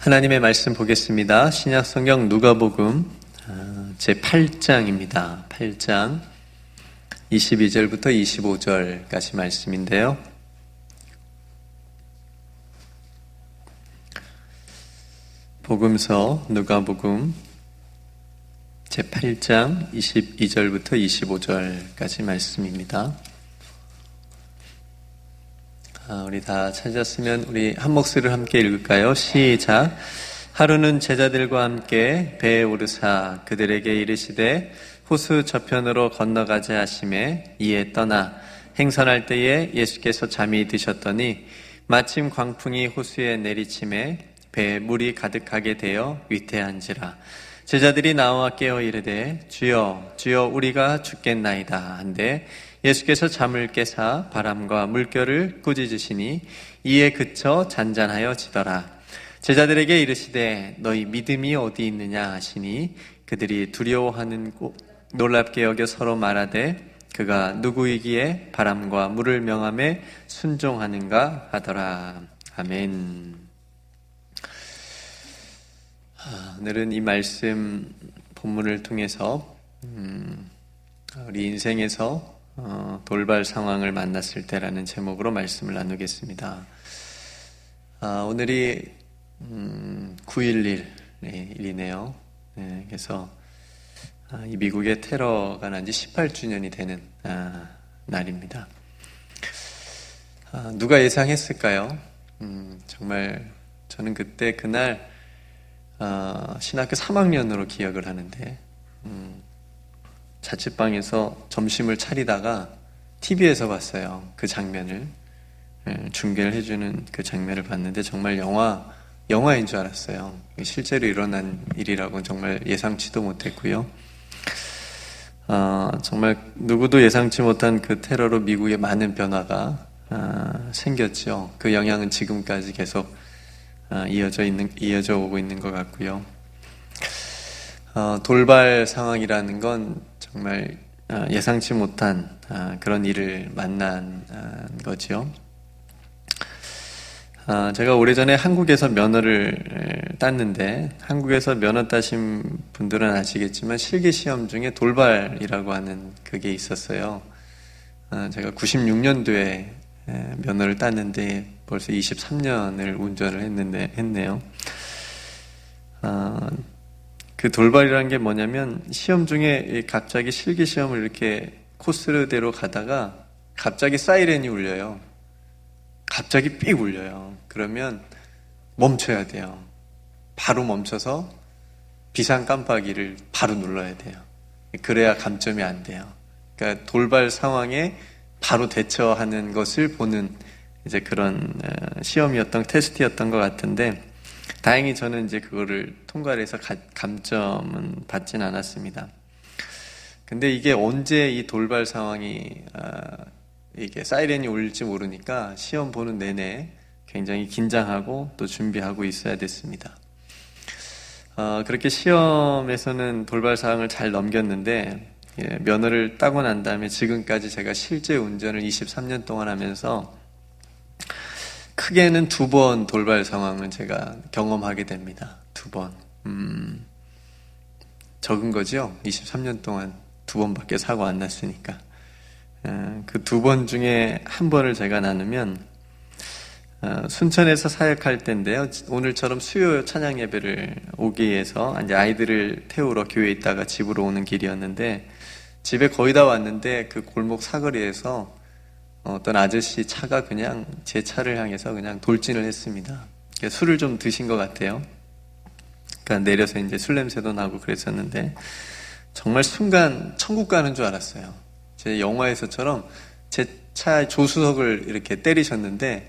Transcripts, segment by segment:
하나님의 말씀 보겠습니다. 신약성경 누가복음 제8장입니다. 8장 22절부터 25절까지 말씀인데요. 복음서 누가복음 제8장 22절부터 25절까지 말씀입니다. 우리 다 찾았으면 우리 한 목소리를 함께 읽을까요? 시작. 하루는 제자들과 함께 배에 오르사 그들에게 이르시되 호수 저편으로 건너가자 하시매 이에 떠나 행선할 때에 예수께서 잠이 드셨더니 마침 광풍이 호수에 내리침에 배에 물이 가득하게 되어 위태한지라. 제자들이 나와 깨어 이르되 주여 주여 우리가 죽겠나이다 한데 예수께서 잠을 깨사 바람과 물결을 꾸짖으시니 이에 그쳐 잔잔하여지더라. 제자들에게 이르시되 너희 믿음이 어디 있느냐 하시니 그들이 두려워하는 놀랍게 여겨 서로 말하되 그가 누구이기에 바람과 물을 명함에 순종하는가 하더라. 아멘. 오늘은 이 말씀 본문을 통해서 우리 인생에서 돌발 상황을 만났을 때라는 제목으로 말씀을 나누겠습니다. 오늘이 9.11일이네요. 그래서 이 미국의 테러가 난 지 18주년이 되는 날입니다. 누가 예상했을까요? 정말 저는 그날 신학교 3학년으로 기억을 하는데 자취방에서 점심을 차리다가 TV에서 봤어요. 그 장면을 중계를 해주는 그 장면을 봤는데 정말 영화인 줄 알았어요. 실제로 일어난 일이라고 정말 예상치도 못했고요. 정말 누구도 예상치 못한 그 테러로 미국에 많은 변화가 생겼죠. 그 영향은 지금까지 계속 이어져 오고 있는 것 같고요. 돌발 상황이라는 건 정말 예상치 못한 그런 일을 만난 거죠. 제가 오래전에 한국에서 면허를 땄는데 한국에서 면허 따신 분들은 아시겠지만 실기시험 중에 돌발이라고 하는 그게 있었어요. 제가 96년도에 면허를 땄는데 벌써 23년을 운전을 했네요. 그 돌발이라는 게 뭐냐면 시험 중에 갑자기 실기시험을 이렇게 코스대로 가다가 갑자기 사이렌이 울려요. 갑자기 삑 울려요. 그러면 멈춰야 돼요. 바로 멈춰서 비상 깜빡이를 바로 눌러야 돼요. 그래야 감점이 안 돼요. 그러니까 돌발 상황에 바로 대처하는 것을 보는 이제 그런 테스트였던 것 같은데 다행히 저는 이제 그거를 통과를 해서 감점은 받진 않았습니다. 근데 이게 언제 이 돌발 상황이 이게 사이렌이 울릴지 모르니까 시험 보는 내내 굉장히 긴장하고 또 준비하고 있어야 됐습니다. 그렇게 시험에서는 돌발 상황을 잘 넘겼는데 면허를 따고 난 다음에 지금까지 제가 실제 운전을 23년 동안 하면서 크게는 2번 돌발 상황은 제가 경험하게 됩니다. 2번. 적은 거죠? 23년 동안 2번밖에 사고 안 났으니까. 그 2번 중에 한 번을 제가 나누면 순천에서 사역할 때인데요. 오늘처럼 수요 찬양 예배를 오기 위해서 이제 아이들을 태우러 교회에 있다가 집으로 오는 길이었는데 집에 거의 다 왔는데 그 골목 사거리에서 어떤 아저씨 차가 그냥 제 차를 향해서 그냥 돌진을 했습니다. 술을 좀 드신 것 같아요. 그러니까 내려서 이제 술 냄새도 나고 그랬었는데 정말 순간 천국 가는 줄 알았어요. 제 영화에서처럼 제 차 조수석을 이렇게 때리셨는데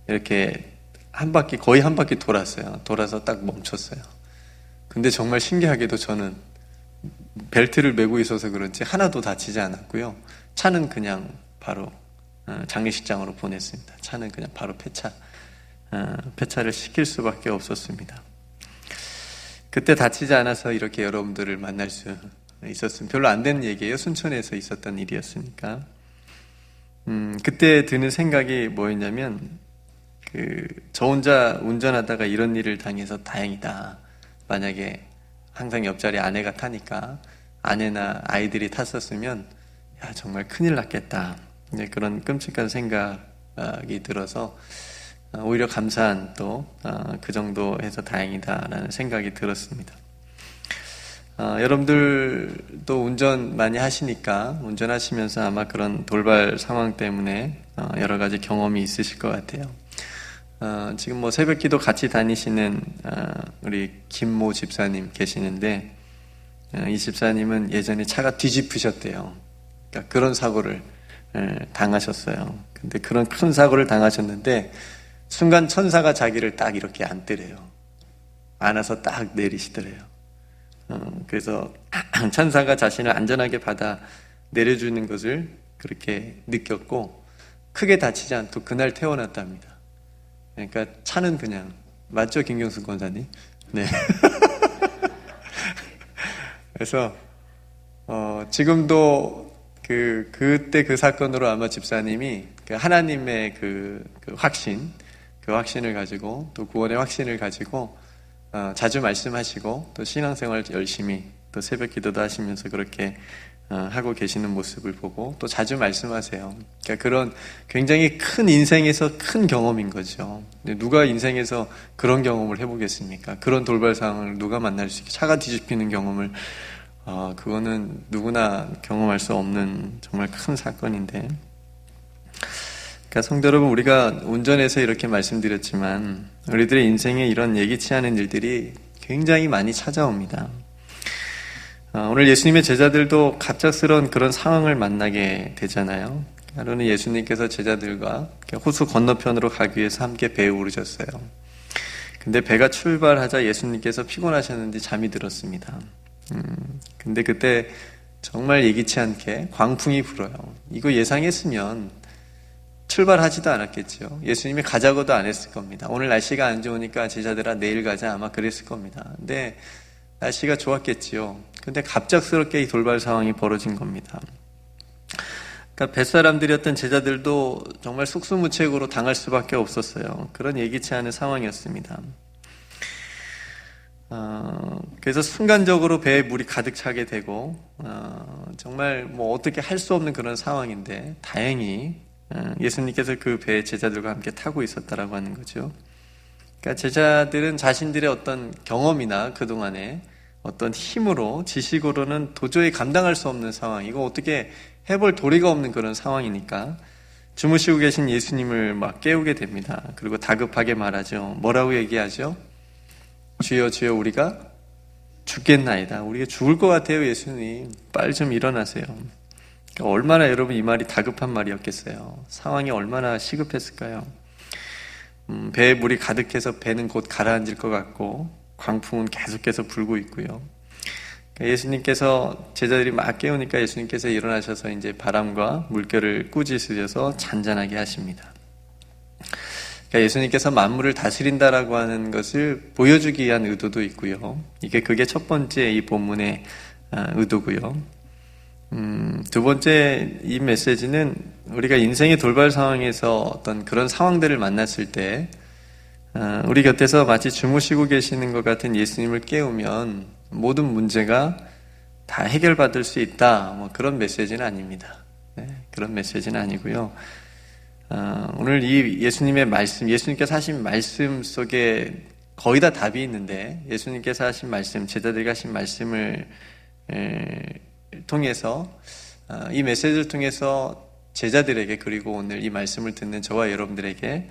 이렇게 거의 한 바퀴 돌았어요. 돌아서 딱 멈췄어요. 근데 정말 신기하게도 저는 벨트를 매고 있어서 그런지 하나도 다치지 않았고요. 차는 그냥 바로 장례식장으로 보냈습니다. 차는 그냥 바로 폐차를 시킬 수밖에 없었습니다. 그때 다치지 않아서 이렇게 여러분들을 만날 수 있었으면 별로 안 되는 얘기예요. 순천에서 있었던 일이었으니까. 그때 드는 생각이 뭐였냐면 저 혼자 운전하다가 이런 일을 당해서 다행이다. 만약에 항상 옆자리 아내가 타니까 아내나 아이들이 탔었으면 야, 정말 큰일 났겠다. 그런 끔찍한 생각이 들어서 오히려 감사한 또 그 정도 해서 다행이다라는 생각이 들었습니다. 여러분들도 운전 많이 하시니까 운전하시면서 아마 그런 돌발 상황 때문에 여러 가지 경험이 있으실 것 같아요. 지금 뭐 새벽기도 같이 다니시는 우리 김모 집사님 계시는데 이 집사님은 예전에 차가 뒤집히셨대요. 그러니까 그런 사고를 당하셨어요. 근데 그런 큰 사고를 당하셨는데 순간 천사가 자기를 딱 이렇게 안더래요. 안아서 딱 내리시더래요. 그래서 천사가 자신을 안전하게 받아 내려주는 것을 그렇게 느꼈고 크게 다치지 않고 그날 태어났답니다. 그러니까 차는 그냥 맞죠, 김경수 권사님? 네. 그래서 지금도 그때 그 사건으로 아마 집사님이 하나님의 그 확신을 가지고 또 구원의 확신을 가지고 자주 말씀하시고 또 신앙생활 열심히 또 새벽기도도 하시면서 그렇게 하고 계시는 모습을 보고 또 자주 말씀하세요. 그러니까 그런 굉장히 큰 인생에서 큰 경험인 거죠. 누가 인생에서 그런 경험을 해보겠습니까? 그런 돌발 상황을 누가 만날 수 있게 차가 뒤집히는 경험을 그거는 누구나 경험할 수 없는 정말 큰 사건인데, 그러니까 성도 여러분, 우리가 운전해서 이렇게 말씀드렸지만 우리들의 인생에 이런 예기치 않은 일들이 굉장히 많이 찾아옵니다. 오늘 예수님의 제자들도 갑작스러운 그런 상황을 만나게 되잖아요. 하루는 예수님께서 제자들과 호수 건너편으로 가기 위해서 함께 배에 오르셨어요. 근데 배가 출발하자 예수님께서 피곤하셨는지 잠이 들었습니다. 근데 그때 정말 예기치 않게 광풍이 불어요. 이거 예상했으면 출발하지도 않았겠죠. 예수님이 가자고도 안 했을 겁니다. 오늘 날씨가 안 좋으니까 제자들아 내일 가자 아마 그랬을 겁니다. 근데 날씨가 좋았겠지요. 근데 갑작스럽게 이 돌발 상황이 벌어진 겁니다. 그러니까 뱃사람들이었던 제자들도 정말 속수무책으로 당할 수밖에 없었어요. 그런 예기치 않은 상황이었습니다. 그래서 순간적으로 배에 물이 가득 차게 되고 정말 뭐 어떻게 할 수 없는 그런 상황인데 다행히 예수님께서 그 배에 제자들과 함께 타고 있었다라고 하는 거죠. 그러니까 제자들은 자신들의 어떤 경험이나 그동안의 어떤 힘으로 지식으로는 도저히 감당할 수 없는 상황, 이거 어떻게 해볼 도리가 없는 그런 상황이니까 주무시고 계신 예수님을 막 깨우게 됩니다. 그리고 다급하게 말하죠. 뭐라고 얘기하죠? 주여 주여 우리가 죽겠나이다. 우리가 죽을 것 같아요. 예수님 빨리 좀 일어나세요. 그러니까 얼마나 여러분 이 말이 다급한 말이었겠어요. 상황이 얼마나 시급했을까요? 배에 물이 가득해서 배는 곧 가라앉을 것 같고 광풍은 계속해서 불고 있고요. 그러니까 예수님께서 제자들이 막 깨우니까 예수님께서 일어나셔서 이제 바람과 물결을 꾸짖으셔서 잔잔하게 하십니다. 그러니까 예수님께서 만물을 다스린다라고 하는 것을 보여주기 위한 의도도 있고요. 그게 첫 번째 이 본문의 의도고요. 두 번째 이 메시지는 우리가 인생의 돌발 상황에서 어떤 그런 상황들을 만났을 때 우리 곁에서 마치 주무시고 계시는 것 같은 예수님을 깨우면 모든 문제가 다 해결받을 수 있다. 뭐 그런 메시지는 아닙니다. 네, 그런 메시지는 아니고요. 오늘 이 예수님의 말씀, 예수님께서 하신 말씀 속에 거의 다 답이 있는데 예수님께서 하신 말씀, 제자들이 하신 말씀을 통해서 이 메시지를 통해서 제자들에게 그리고 오늘 이 말씀을 듣는 저와 여러분들에게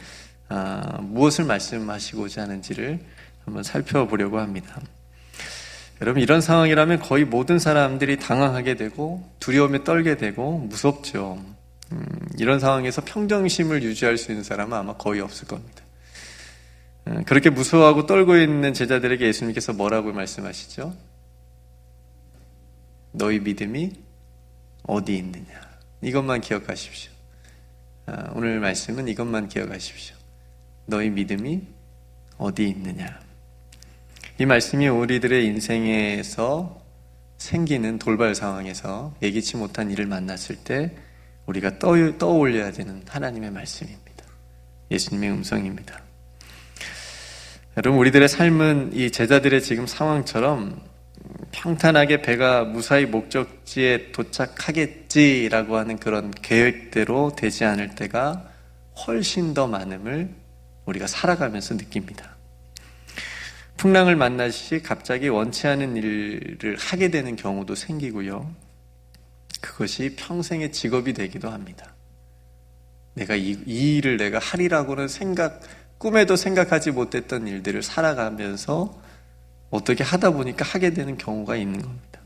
무엇을 말씀하시고자 하는지를 한번 살펴보려고 합니다. 여러분 이런 상황이라면 거의 모든 사람들이 당황하게 되고 두려움에 떨게 되고 무섭죠. 이런 상황에서 평정심을 유지할 수 있는 사람은 아마 거의 없을 겁니다. 그렇게 무서워하고 떨고 있는 제자들에게 예수님께서 뭐라고 말씀하시죠? 너희 믿음이 어디 있느냐. 이것만 기억하십시오. 오늘 말씀은 이것만 기억하십시오. 너희 믿음이 어디 있느냐. 이 말씀이 우리들의 인생에서 생기는 돌발 상황에서 예기치 못한 일을 만났을 때 우리가 떠올려야 되는 하나님의 말씀입니다. 예수님의 음성입니다. 여러분, 우리들의 삶은 이 제자들의 지금 상황처럼 평탄하게 배가 무사히 목적지에 도착하겠지라고 하는 그런 계획대로 되지 않을 때가 훨씬 더 많음을 우리가 살아가면서 느낍니다. 풍랑을 만나시 갑자기 원치 않은 일을 하게 되는 경우도 생기고요. 그것이 평생의 직업이 되기도 합니다. 내가 이 일을 내가 하리라고는 꿈에도 생각하지 못했던 일들을 살아가면서 어떻게 하다 보니까 하게 되는 경우가 있는 겁니다.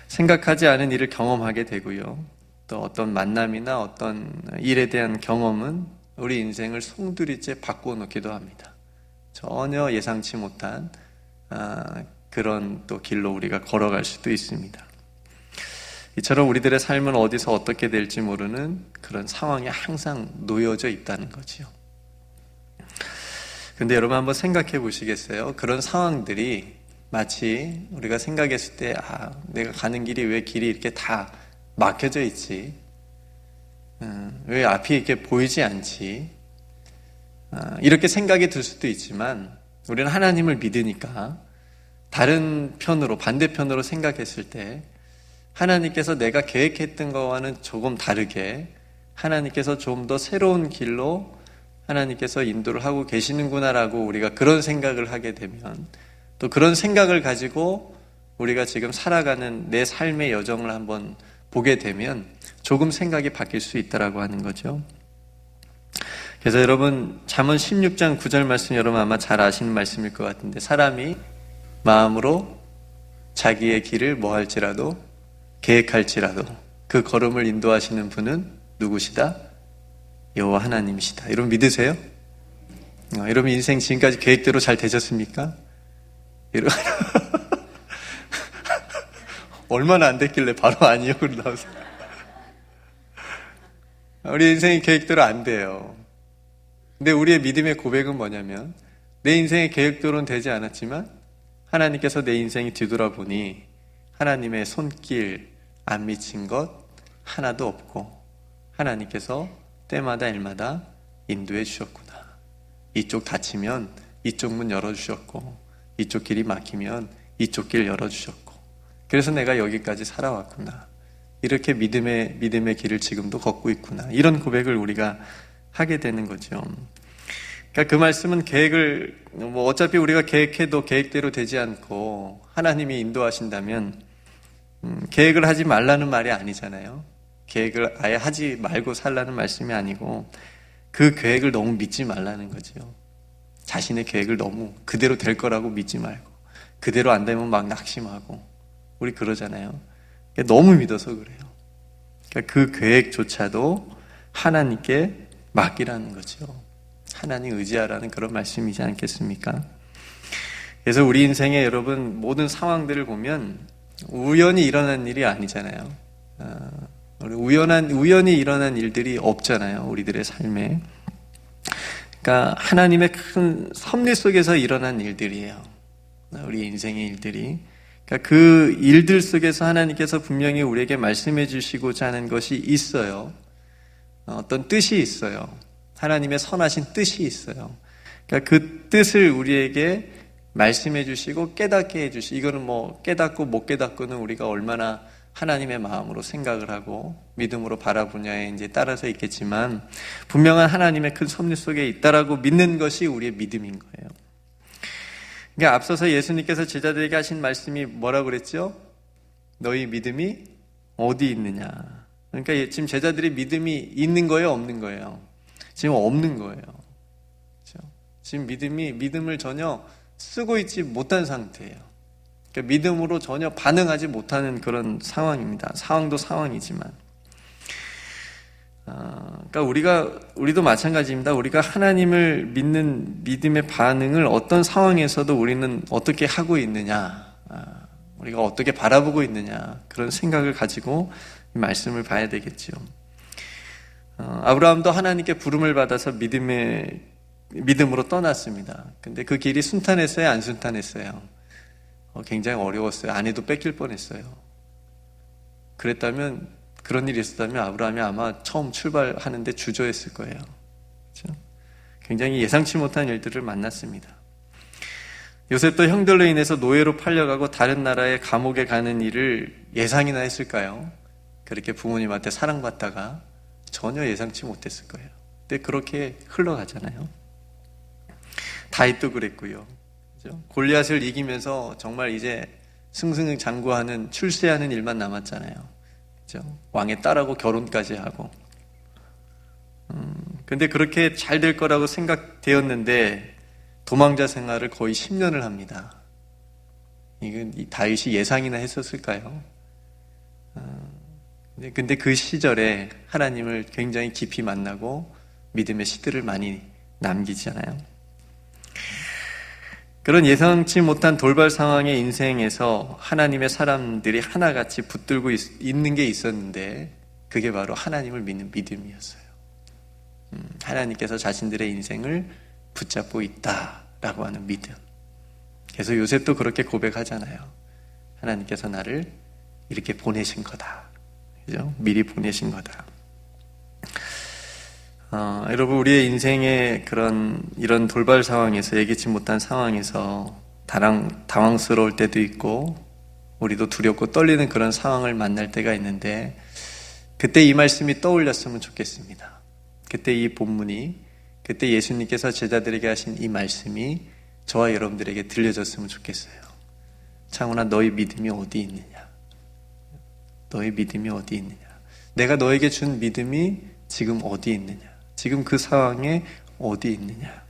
생각하지 않은 일을 경험하게 되고요. 또 어떤 만남이나 어떤 일에 대한 경험은 우리 인생을 송두리째 바꿔놓기도 합니다. 전혀 예상치 못한 그런 또 길로 우리가 걸어갈 수도 있습니다. 이처럼 우리들의 삶은 어디서 어떻게 될지 모르는 그런 상황에 항상 놓여져 있다는 거지요. 근데 여러분 한번 생각해 보시겠어요? 그런 상황들이 마치 우리가 생각했을 때 내가 가는 길이 왜 길이 이렇게 다 막혀져 있지? 왜 앞이 이렇게 보이지 않지? 이렇게 생각이 들 수도 있지만 우리는 하나님을 믿으니까 다른 편으로, 반대편으로 생각했을 때 하나님께서 내가 계획했던 것과는 조금 다르게 하나님께서 좀 더 새로운 길로 하나님께서 인도를 하고 계시는구나라고 우리가 그런 생각을 하게 되면, 또 그런 생각을 가지고 우리가 지금 살아가는 내 삶의 여정을 한번 보게 되면 조금 생각이 바뀔 수 있다라고 하는 거죠. 그래서 여러분, 잠언 16장 9절 말씀 여러분 아마 잘 아시는 말씀일 것 같은데, 사람이 마음으로 자기의 길을 뭐 할지라도, 계획할지라도 그 걸음을 인도하시는 분은 누구시다? 여호와 하나님이시다. 여러분 믿으세요? 여러분 인생 지금까지 계획대로 잘 되셨습니까? 얼마나 안 됐길래 바로 아니요 그러나오세요? 우리 인생이 계획대로 안 돼요. 근데 우리의 믿음의 고백은 뭐냐면, 내 인생의 계획대로는 되지 않았지만 하나님께서 내 인생이 뒤돌아보니 하나님의 손길 안 미친 것 하나도 없고 하나님께서 때마다 일마다 인도해 주셨구나. 이쪽 닫히면 이쪽 문 열어주셨고, 이쪽 길이 막히면 이쪽 길 열어주셨고, 그래서 내가 여기까지 살아왔구나. 이렇게 믿음의 길을 지금도 걷고 있구나. 이런 고백을 우리가 하게 되는 거죠. 그러니까 그 말씀은 계획을, 어차피 우리가 계획해도 계획대로 되지 않고 하나님이 인도하신다면 계획을 하지 말라는 말이 아니잖아요. 계획을 아예 하지 말고 살라는 말씀이 아니고, 그 계획을 너무 믿지 말라는 거죠. 자신의 계획을 너무 그대로 될 거라고 믿지 말고, 그대로 안 되면 막 낙심하고, 우리 그러잖아요. 너무 믿어서 그래요. 그러니까 그 계획조차도 하나님께 맡기라는 거죠. 하나님 의지하라는 그런 말씀이지 않겠습니까? 그래서 우리 인생에 여러분 모든 상황들을 보면 우연히 일어난 일이 아니잖아요. 우연히 일어난 일들이 없잖아요. 우리들의 삶에. 그러니까 하나님의 큰 섭리 속에서 일어난 일들이에요. 우리 인생의 일들이. 그러니까 그 일들 속에서 하나님께서 분명히 우리에게 말씀해 주시고자 하는 것이 있어요. 어떤 뜻이 있어요. 하나님의 선하신 뜻이 있어요. 그러니까 그 뜻을 우리에게 말씀해 주시고 깨닫게 해 주시고, 이거는 깨닫고 못 깨닫고는 우리가 얼마나 하나님의 마음으로 생각을 하고 믿음으로 바라보냐에 이제 따라서 있겠지만, 분명한 하나님의 큰 섭리 속에 있다라고 믿는 것이 우리의 믿음인 거예요. 그러니까 앞서서 예수님께서 제자들에게 하신 말씀이 뭐라고 그랬죠? 너희 믿음이 어디 있느냐. 그러니까 지금 제자들이 믿음이 있는 거예요, 없는 거예요? 지금 없는 거예요. 그렇죠? 지금 믿음을 전혀 쓰고 있지 못한 상태예요. 그러니까 믿음으로 전혀 반응하지 못하는 그런 상황입니다. 상황도 상황이지만. 그러니까 우리도 마찬가지입니다. 우리가 하나님을 믿는 믿음의 반응을 어떤 상황에서도 우리는 어떻게 하고 있느냐, 우리가 어떻게 바라보고 있느냐, 그런 생각을 가지고 이 말씀을 봐야 되겠죠. 아브라함도 하나님께 부름을 받아서 믿음으로 떠났습니다. 근데 그 길이 순탄했어요, 안 순탄했어요? 굉장히 어려웠어요. 아내도 뺏길 뻔했어요. 그런 일이 있었다면 아브라함이 아마 처음 출발하는데 주저했을 거예요. 그렇죠? 굉장히 예상치 못한 일들을 만났습니다. 요셉도 형들로 인해서 노예로 팔려가고 다른 나라의 감옥에 가는 일을 예상이나 했을까요? 그렇게 부모님한테 사랑받다가 전혀 예상치 못했을 거예요. 근데 그렇게 흘러가잖아요. 다윗도 그랬고요. 그렇죠? 골리앗을 이기면서 정말 이제 승승장구하는 출세하는 일만 남았잖아요. 그렇죠? 왕의 딸하고 결혼까지 하고. 근데 그렇게 잘 될 거라고 생각되었는데 도망자 생활을 거의 10년을 합니다. 이건 다윗이 예상이나 했었을까요? 근데 그 시절에 하나님을 굉장히 깊이 만나고 믿음의 씨들을 많이 남기잖아요. 그런 예상치 못한 돌발 상황의 인생에서 하나님의 사람들이 하나같이 붙들고 있는 게 있었는데 그게 바로 하나님을 믿는 믿음이었어요. 하나님께서 자신들의 인생을 붙잡고 있다라고 하는 믿음. 그래서 요셉도 그렇게 고백하잖아요. 하나님께서 나를 이렇게 보내신 거다. 그죠? 미리 보내신 거다. 여러분, 우리의 인생의 이런 돌발 상황에서, 예기치 못한 상황에서 당황스러울 때도 있고, 우리도 두렵고 떨리는 그런 상황을 만날 때가 있는데, 그때 이 말씀이 떠올렸으면 좋겠습니다. 그때 이 본문이, 그때 예수님께서 제자들에게 하신 이 말씀이 저와 여러분들에게 들려졌으면 좋겠어요. 창훈아, 너희 믿음이 어디 있느냐? 너희 믿음이 어디 있느냐? 내가 너에게 준 믿음이 지금 어디 있느냐? 지금 그 상황에 어디 있느냐?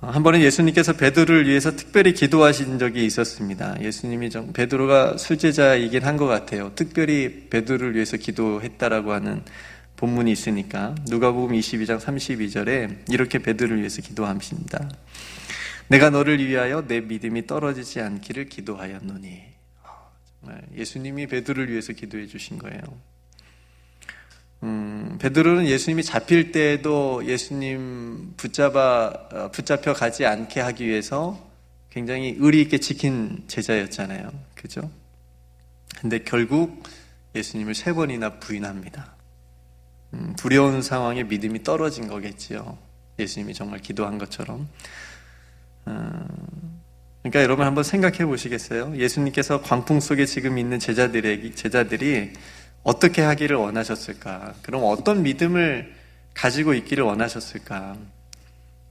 한 번은 예수님께서 베드로를 위해서 특별히 기도하신 적이 있었습니다. 예수님이 베드로가 술제자이긴 한 것 같아요. 특별히 베드로를 위해서 기도했다라고 하는 본문이 있으니까 누가복음 22장 32절에 이렇게 베드로를 위해서 기도하십니다. 내가 너를 위하여 내 믿음이 떨어지지 않기를 기도하였노니. 정말 예수님이 베드로를 위해서 기도해 주신 거예요. 베드로는 예수님이 잡힐 때에도 예수님 붙잡혀 가지 않게 하기 위해서 굉장히 의리 있게 지킨 제자였잖아요. 그죠? 근데 결국 예수님을 3번이나 부인합니다. 두려운 상황에 믿음이 떨어진 거겠지요. 예수님이 정말 기도한 것처럼. 그러니까 여러분 한번 생각해 보시겠어요? 예수님께서 광풍 속에 지금 있는 제자들이 어떻게 하기를 원하셨을까? 그럼 어떤 믿음을 가지고 있기를 원하셨을까?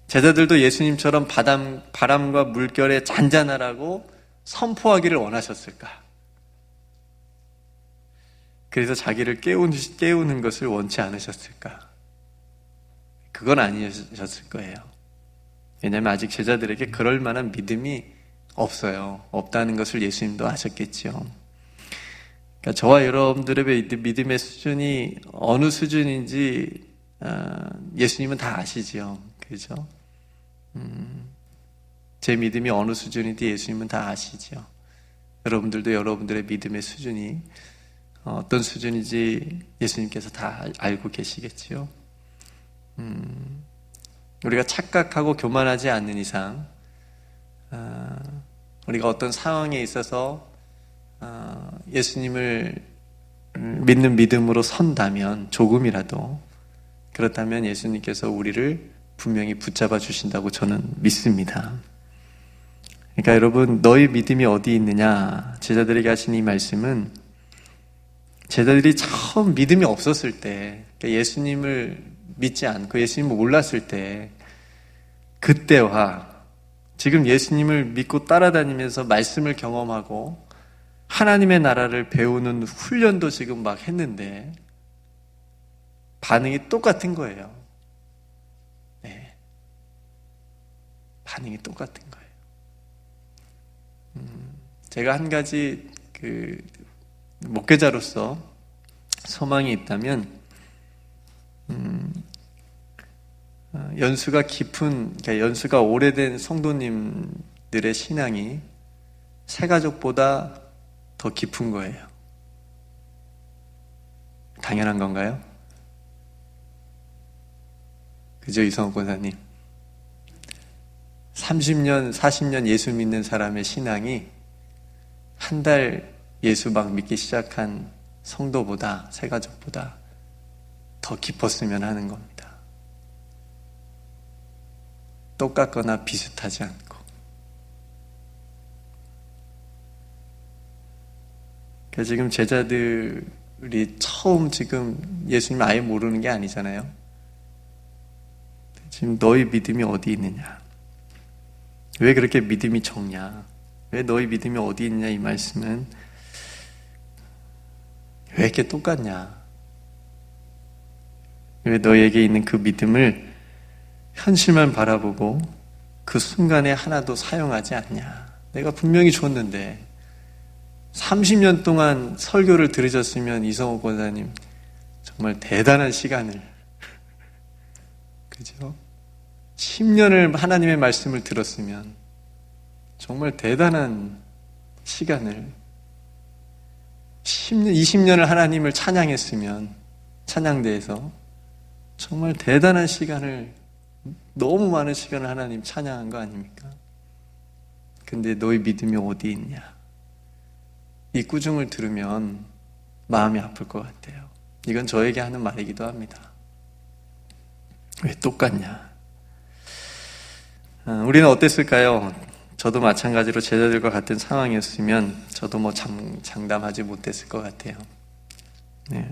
제자들도 예수님처럼 바람과 물결에 잔잔하라고 선포하기를 원하셨을까? 그래서 자기를 깨우는 것을 원치 않으셨을까? 그건 아니셨을 거예요. 왜냐하면 아직 제자들에게 그럴 만한 믿음이 없어요. 없다는 것을 예수님도 아셨겠죠. 그러니까 저와 여러분들의 믿음의 수준이 어느 수준인지 예수님은 다 아시죠. 그죠? 제 믿음이 어느 수준인지 예수님은 다 아시죠. 여러분들도 여러분들의 믿음의 수준이 어떤 수준인지 예수님께서 다 알고 계시겠지요. 우리가 착각하고 교만하지 않는 이상 우리가 어떤 상황에 있어서 예수님을 믿는 믿음으로 선다면, 조금이라도 그렇다면 예수님께서 우리를 분명히 붙잡아 주신다고 저는 믿습니다. 그러니까 여러분, 너희 믿음이 어디 있느냐? 제자들에게 하신 이 말씀은 제자들이 처음 믿음이 없었을 때, 그러니까 예수님을 믿지 않고 예수님을 몰랐을 때, 그때와 지금 예수님을 믿고 따라다니면서 말씀을 경험하고 하나님의 나라를 배우는 훈련도 지금 막 했는데 반응이 똑같은 거예요. 네. 반응이 똑같은 거예요. 제가 한 가지 목회자로서 소망이 있다면 연수가 깊은, 그러니까 연수가 오래된 성도님들의 신앙이 새가족보다 더 깊은 거예요. 당연한 건가요? 그죠, 이성욱 권사님? 30년, 40년 예수 믿는 사람의 신앙이 한 달 예수 막 믿기 시작한 성도보다, 새가족보다 더 깊었으면 하는 겁니다. 똑같거나 비슷하지 않고. 그러니까 지금 제자들이 처음 지금 예수님 아예 모르는 게 아니잖아요. 지금 너희 믿음이 어디 있느냐? 왜 그렇게 믿음이 적냐? 왜 너희 믿음이 어디 있느냐? 이 말씀은 왜 이렇게 똑같냐? 왜 너희에게 있는 그 믿음을 현실만 바라보고 그 순간에 하나도 사용하지 않냐? 내가 분명히 줬는데 30년 동안 설교를 들으셨으면 이성호 권사님 정말 대단한 시간을, 그죠? 10년을 하나님의 말씀을 들었으면 정말 대단한 시간을, 10년, 20년을 하나님을 찬양했으면 찬양대에서 정말 대단한 시간을, 너무 많은 시간을 하나님 찬양한 거 아닙니까? 근데 너희 믿음이 어디 있냐? 이 꾸중을 들으면 마음이 아플 것 같아요. 이건 저에게 하는 말이기도 합니다. 왜 똑같냐? 우리는 어땠을까요? 저도 마찬가지로 제자들과 같은 상황이었으면 저도 장담하지 못했을 것 같아요. 네.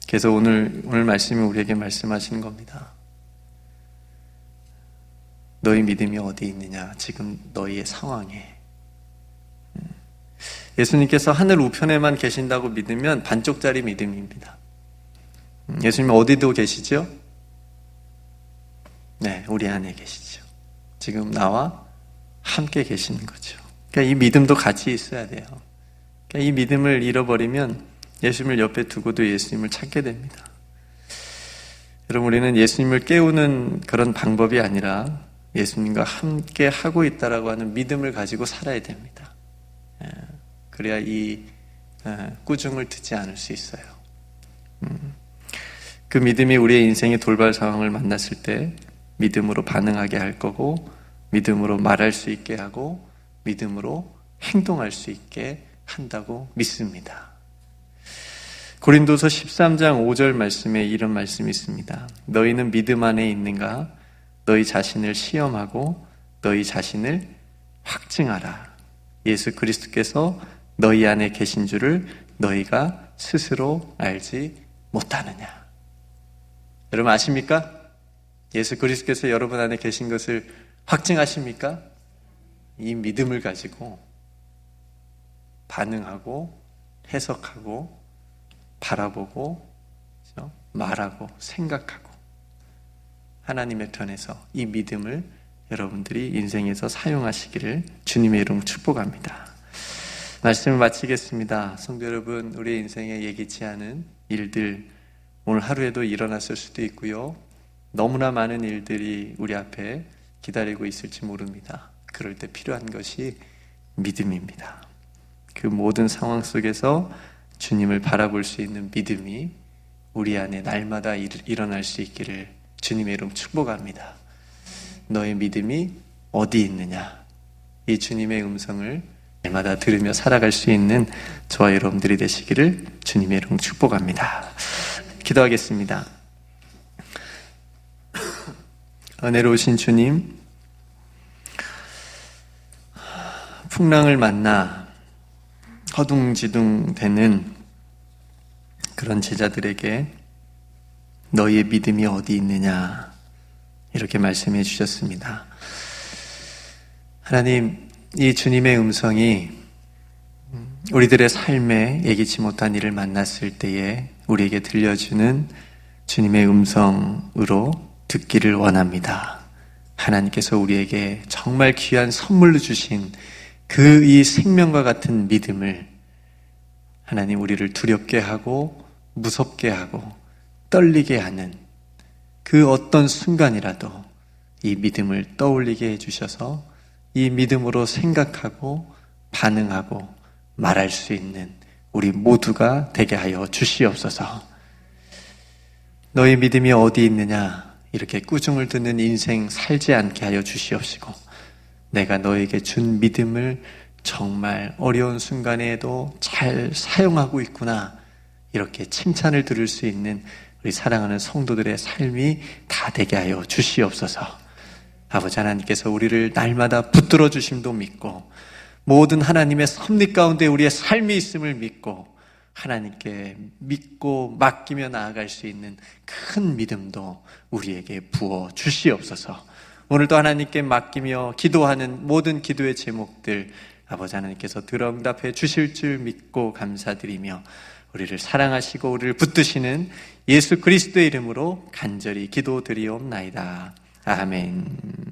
그래서 오늘 말씀이 우리에게 말씀하시는 겁니다. 너희 믿음이 어디 있느냐? 지금 너희의 상황에. 예수님께서 하늘 우편에만 계신다고 믿으면 반쪽짜리 믿음입니다. 예수님 어디도 계시죠? 네, 우리 안에 계시죠. 지금 나와 함께 계시는 거죠. 그러니까 이 믿음도 같이 있어야 돼요. 그러니까 이 믿음을 잃어버리면 예수님을 옆에 두고도 예수님을 찾게 됩니다. 여러분, 우리는 예수님을 깨우는 그런 방법이 아니라 예수님과 함께 하고 있다라고 하는 믿음을 가지고 살아야 됩니다. 그래야 이 꾸중을 듣지 않을 수 있어요. 그 믿음이 우리의 인생의 돌발 상황을 만났을 때 믿음으로 반응하게 할 거고, 믿음으로 말할 수 있게 하고, 믿음으로 행동할 수 있게 한다고 믿습니다. 고린도서 13장 5절 말씀에 이런 말씀이 있습니다. 너희는 믿음 안에 있는가? 너희 자신을 시험하고 너희 자신을 확증하라. 예수 그리스도께서 너희 안에 계신 줄을 너희가 스스로 알지 못하느냐. 여러분 아십니까? 예수 그리스도께서 여러분 안에 계신 것을 확증하십니까? 이 믿음을 가지고 반응하고 해석하고 바라보고 말하고 생각하고 하나님의 편에서 이 믿음을 여러분들이 인생에서 사용하시기를 주님의 이름으로 축복합니다. 말씀을 마치겠습니다. 성도 여러분, 우리의 인생에 예기치 않은 일들 오늘 하루에도 일어났을 수도 있고요. 너무나 많은 일들이 우리 앞에 기다리고 있을지 모릅니다. 그럴 때 필요한 것이 믿음입니다. 그 모든 상황 속에서 주님을 바라볼 수 있는 믿음이 우리 안에 날마다 일어날 수 있기를 주님의 이름 축복합니다. 너의 믿음이 어디 있느냐? 이 주님의 음성을 날마다 들으며 살아갈 수 있는 저와 여러분들이 되시기를 주님의 이름 축복합니다. 기도하겠습니다. 은혜로우신 주님, 풍랑을 만나 허둥지둥대는 그런 제자들에게 너희의 믿음이 어디 있느냐 이렇게 말씀해 주셨습니다. 하나님, 이 주님의 음성이 우리들의 삶에 예기치 못한 일을 만났을 때에 우리에게 들려주는 주님의 음성으로 듣기를 원합니다. 하나님께서 우리에게 정말 귀한 선물로 주신 그 이 생명과 같은 믿음을 하나님 우리를 두렵게 하고 무섭게 하고 떨리게 하는 그 어떤 순간이라도 이 믿음을 떠올리게 해주셔서 이 믿음으로 생각하고 반응하고 말할 수 있는 우리 모두가 되게 하여 주시옵소서. 너희 믿음이 어디 있느냐 이렇게 꾸중을 듣는 인생 살지 않게 하여 주시옵시고 내가 너에게 준 믿음을 정말 어려운 순간에도 잘 사용하고 있구나 이렇게 칭찬을 들을 수 있는 우리 사랑하는 성도들의 삶이 다 되게 하여 주시옵소서. 아버지 하나님께서 우리를 날마다 붙들어 주심도 믿고 모든 하나님의 섭리 가운데 우리의 삶이 있음을 믿고 하나님께 믿고 맡기며 나아갈 수 있는 큰 믿음도 우리에게 부어 주시옵소서. 오늘도 하나님께 맡기며 기도하는 모든 기도의 제목들 아버지 하나님께서 들어응답해 주실 줄 믿고 감사드리며 우리를 사랑하시고 우리를 붙드시는 예수 그리스도의 이름으로 간절히 기도드리옵나이다. 아멘.